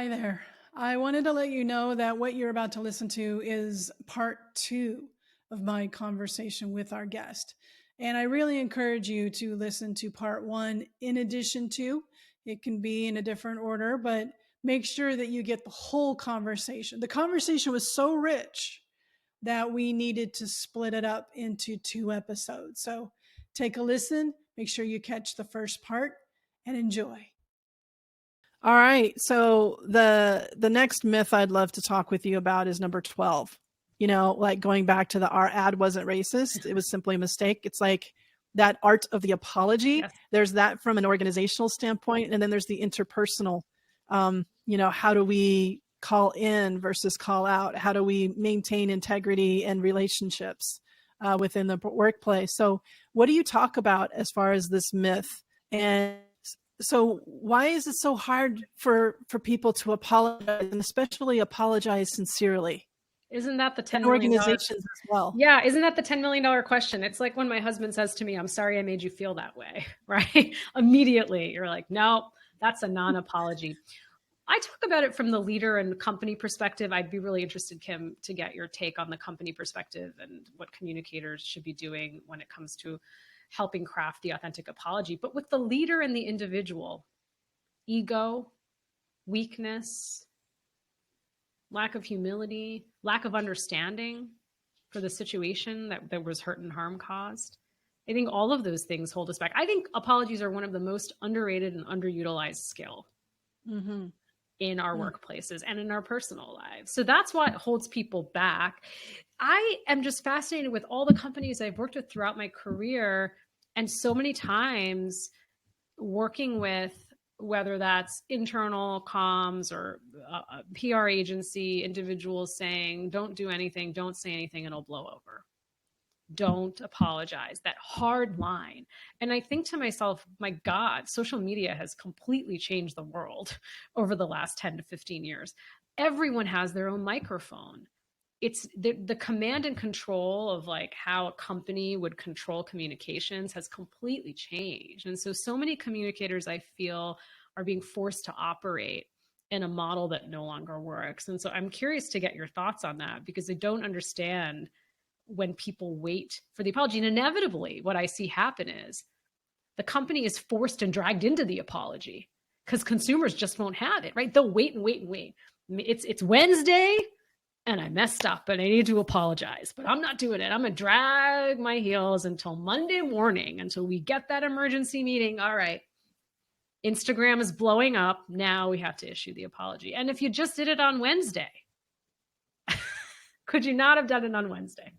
Hi there. I wanted to let you know that what you're about to listen to is part two of my conversation with our guest. And I really encourage you to listen to part one in addition to. It can be in a different order, but make sure that you get the whole conversation. The conversation was so rich that we needed to split it up into two episodes. So take a listen, make sure you catch the first part, and enjoy. All right. So the next myth I'd love to talk with you about is number 12. You know, like going back to our ad wasn't racist. It was simply a mistake. It's like that art of the apology. Yes. There's that from an organizational standpoint. And then there's the interpersonal, how do we call in versus call out? How do we maintain integrity and relationships within the workplace? So what do you talk about as far as this myth? And so why is it so hard for people to apologize, and especially apologize sincerely? Isn't that the $10 And million? organizations as well. Yeah. Isn't that the $10 million question? It's like when my husband says to me, I'm sorry I made you feel that way, right? Immediately you're like, no, that's a non-apology. I talk about it from the leader and company perspective. I'd be really interested, Kim, to get your take on the company perspective and what communicators should be doing when it comes to helping craft the authentic apology. But with the leader and the individual, ego, weakness, lack of humility, lack of understanding for the situation that was hurt and harm caused. I think all of those things hold us back. I think apologies are one of the most underrated and underutilized skill in our workplaces and in our personal lives. So that's what holds people back. I am just fascinated with all the companies I've worked with throughout my career, and so many times working with, whether that's internal comms or a PR agency, individuals saying, don't do anything, don't say anything, it'll blow over. Don't apologize, that hard line. And I think to myself, my God, social media has completely changed the world over the last 10 to 15 years. Everyone has their own microphone. It's the command and control of like how a company would control communications has completely changed. And so many communicators, I feel, are being forced to operate in a model that no longer works. And so I'm curious to get your thoughts on that, because I don't understand when people wait for the apology. And inevitably, what I see happen is the company is forced and dragged into the apology because consumers just won't have it, right? They'll wait and wait and wait. It's Wednesday and I messed up and I need to apologize, but I'm not doing it. I'm going to drag my heels until Monday morning, until we get that emergency meeting. All right. Instagram is blowing up. Now we have to issue the apology. And if you just did it on Wednesday, could you not have done it on Wednesday?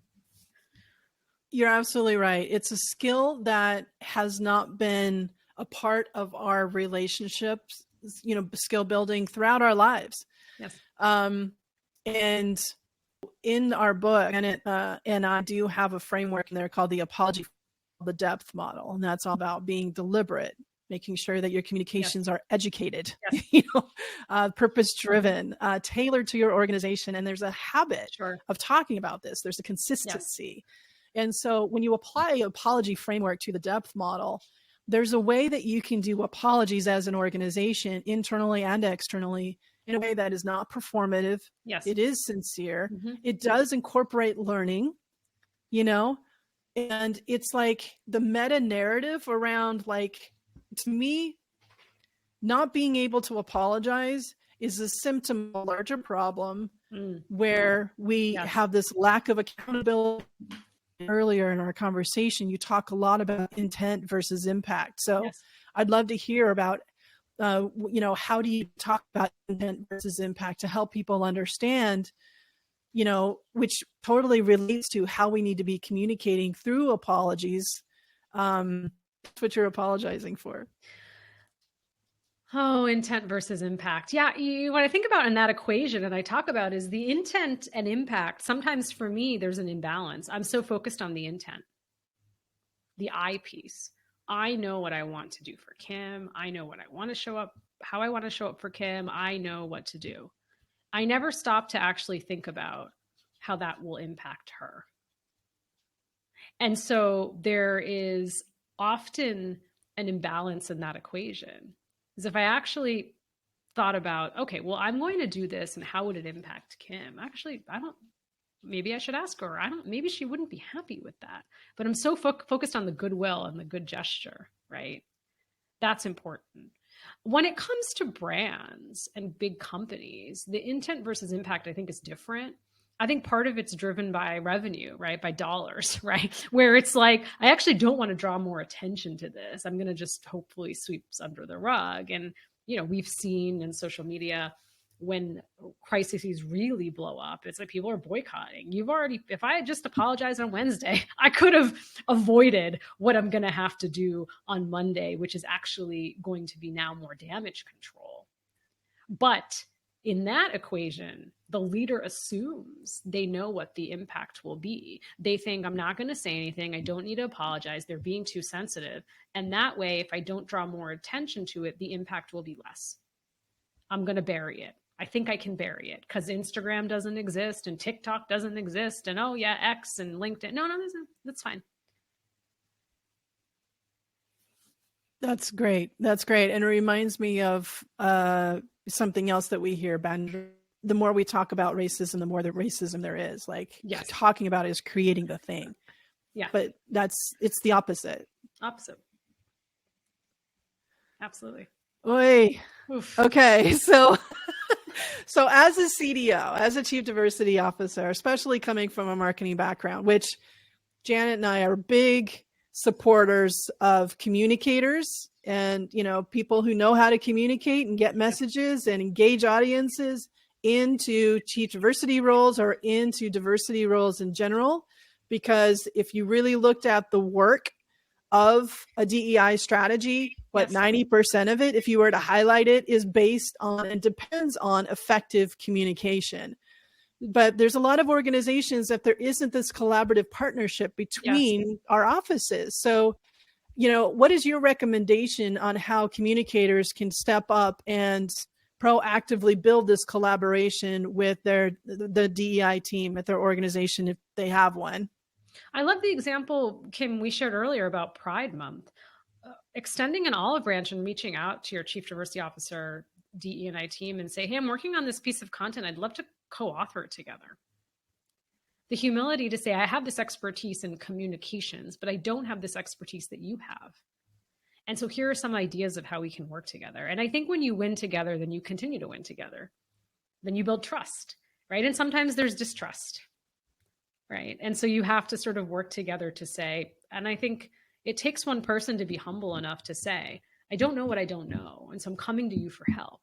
You're absolutely right. It's a skill that has not been a part of our relationships, skill building throughout our lives. Yes. And in our book, and I do have a framework in there called the apology, the depth model. And that's all about being deliberate, making sure that your communications are educated, purpose-driven, tailored to your organization. And there's a habit of talking about this. There's a consistency. And so when you apply apology framework to the depth model, there's a way that you can do apologies as an organization, internally and externally, in a way that is not performative. Yes. It is sincere. It does incorporate learning, and it's like the meta narrative around, like, to me, not being able to apologize is a symptom of a larger problem where we have this lack of accountability. Earlier in our conversation, you talk a lot about intent versus impact. So I'd love to hear about, how do you talk about intent versus impact to help people understand, which totally relates to how we need to be communicating through apologies. That's what you're apologizing for. Oh, intent versus impact. Yeah. What I think about in that equation, and I talk about, is the intent and impact. Sometimes for me, there's an imbalance. I'm so focused on the intent, the I piece. I know what I want to do for Kim. I know what I want to show up, how I want to show up for Kim. I know what to do. I never stop to actually think about how that will impact her. And so there is often an imbalance in that equation. Is if I actually thought about, okay, well, I'm going to do this, and how would it impact Kim? Actually, maybe I should ask her. Maybe she wouldn't be happy with that. But I'm so focused on the goodwill and the good gesture, right? That's important. When it comes to brands and big companies, the intent versus impact, I think, is different. I think part of it's driven by revenue, right? By dollars, right? Where it's like, I actually don't want to draw more attention to this. I'm going to just hopefully sweep under the rug. And, we've seen in social media when crises really blow up, it's like people are boycotting. If I had just apologized on Wednesday, I could have avoided what I'm going to have to do on Monday, which is actually going to be now more damage control. But in that equation, the leader assumes they know what the impact will be. They think, I'm not going to say anything. I don't need to apologize. They're being too sensitive. And that way, if I don't draw more attention to it, the impact will be less. I'm going to bury it. I think I can bury it because Instagram doesn't exist and TikTok doesn't exist. And X and LinkedIn. No, that's fine. That's great. That's great. And it reminds me of something else that we hear, Ben. The more we talk about racism, the more the racism there is. Like, yes. Talking about it is creating the thing. Yeah. But it's the opposite. Opposite. Absolutely. Oy. Oof. Okay. So as a CDO, as a Chief Diversity Officer, especially coming from a marketing background, which Janet and I are big supporters of communicators and, people who know how to communicate and get messages and engage audiences into chief diversity roles or into diversity roles in general. Because if you really looked at the work of a DEI strategy, 90% of it, if you were to highlight it, is based on and depends on effective communication. But there's a lot of organizations that there isn't this collaborative partnership between our offices. So, what is your recommendation on how communicators can step up and proactively build this collaboration with the DEI team at their organization if they have one? I love the example, Kim, we shared earlier about Pride Month. Extending an olive branch and reaching out to your Chief Diversity Officer, DE&I team, and say, hey, I'm working on this piece of content. I'd love to co-author it together. The humility to say, I have this expertise in communications, but I don't have this expertise that you have. And so here are some ideas of how we can work together. And I think when you win together, then you continue to win together. Then you build trust, right? And sometimes there's distrust, right? And so you have to sort of work together to say, and I think it takes one person to be humble enough to say, I don't know what I don't know. And so I'm coming to you for help.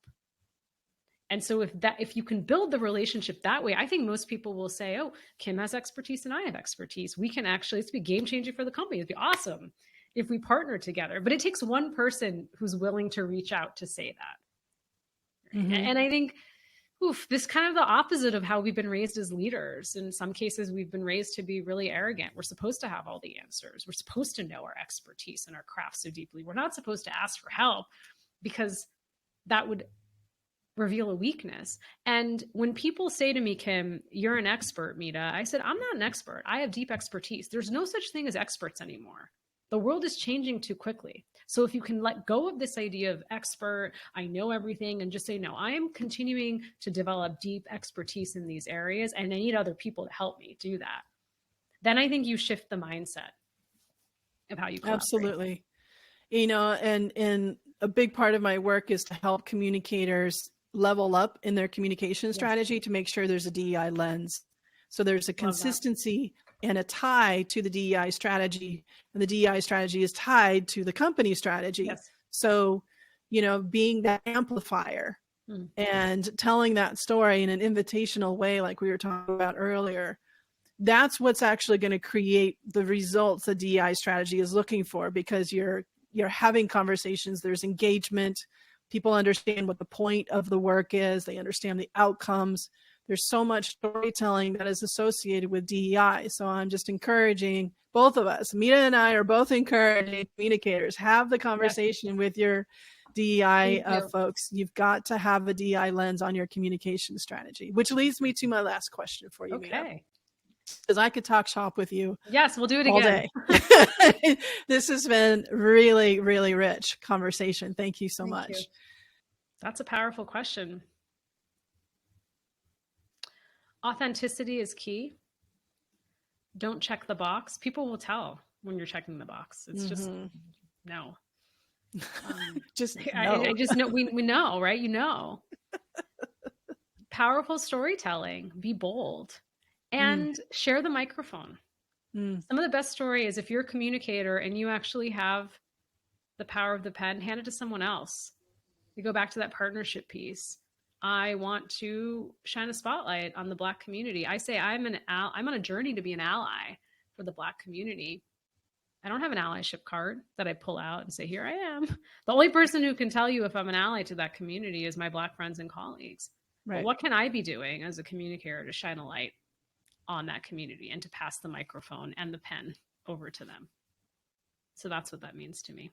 And so if you can build the relationship that way, I think most people will say, oh, Kim has expertise and I have expertise. We can actually, it's be game changing for the company. It'd be awesome if we partner together. But it takes one person who's willing to reach out to say that. Mm-hmm. And I think, this kind of the opposite of how we've been raised as leaders. In some cases, we've been raised to be really arrogant. We're supposed to have all the answers. We're supposed to know our expertise and our craft so deeply. We're not supposed to ask for help because that would reveal a weakness. And when people say to me, Kim, you're an expert, Mita, I said, I'm not an expert. I have deep expertise. There's no such thing as experts anymore. The world is changing too quickly. So if you can let go of this idea of expert, I know everything, and just say, no, I am continuing to develop deep expertise in these areas, and I need other people to help me do that. Then I think you shift the mindset of how you collaborate. Absolutely. And a big part of my work is to help communicators level up in their communication strategy to make sure there's a DEI lens. So there's a consistency and a tie to the DEI strategy, and the DEI strategy is tied to the company strategy. Yes. So, being that amplifier and telling that story in an invitational way, like we were talking about earlier, that's what's actually going to create the results the DEI strategy is looking for, because you're having conversations, there's engagement, people understand what the point of the work is, they understand the outcomes. There's so much storytelling that is associated with DEI. So I'm just encouraging both of us. Mita and I are both encouraging communicators. Have the conversation with your DEI folks. You've got to have a DEI lens on your communication strategy, which leads me to my last question for you, Mita. Because I could talk shop with you. Yes, we'll do it all again. Day. This has been really, really rich conversation. Thank you so much. You. That's a powerful question. Authenticity is key. Don't check the box. People will tell when you're checking the box. It's just no. Just no. I just know we know, right? You know. Powerful storytelling. Be bold and share the microphone. Some of the best story is if you're a communicator and you actually have the power of the pen, hand it to someone else. You go back to that partnership piece. I want to shine a spotlight on the Black community. I say I'm on a journey to be an ally for the Black community. I don't have an allyship card that I pull out and say, here I am. The only person who can tell you if I'm an ally to that community is my Black friends and colleagues. Right. But what can I be doing as a communicator to shine a light on that community and to pass the microphone and the pen over to them? So that's what that means to me.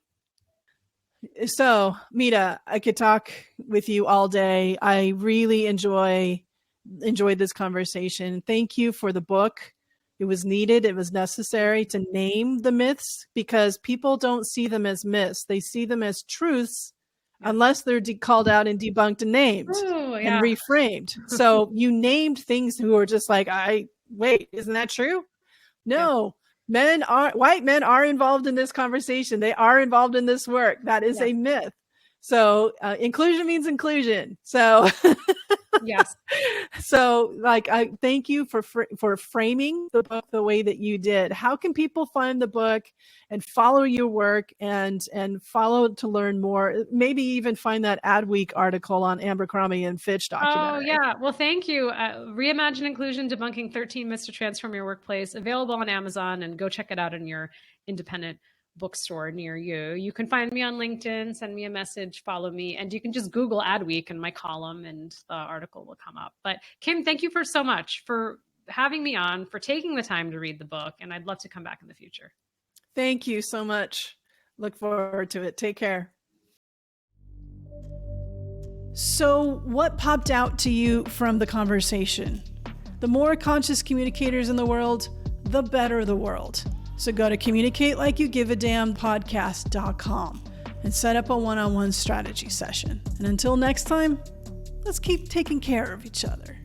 So, Mita, I could talk with you all day. I really enjoyed this conversation. Thank you for the book. It was needed. It was necessary to name the myths because people don't see them as myths. They see them as truths unless they're called out and debunked and named and reframed. So you named things who are just like, wait, isn't that true? No. White men are involved in this conversation. They are involved in this work. That is a myth. So inclusion means inclusion. So yes. So I thank you for framing the book the way that you did. How can people find the book and follow your work and follow to learn more? Maybe even find that Adweek article on Abercrombie and Fitch documentary. Oh yeah. Well, thank you. Reimagine Inclusion, Debunking 13 Myths to Transform Your Workplace, available on Amazon, and go check it out in your independent bookstore near you. You can find me on LinkedIn, send me a message, follow me, and you can just Google Adweek and my column and the article will come up. But Kim, thank you so much for having me on, for taking the time to read the book, and I'd love to come back in the future. Thank you so much. Look forward to it. Take care. So what popped out to you from the conversation? The more conscious communicators in the world, the better the world. So go to communicatelikeyougiveadamnpodcast.com and set up a one-on-one strategy session. And until next time, let's keep taking care of each other.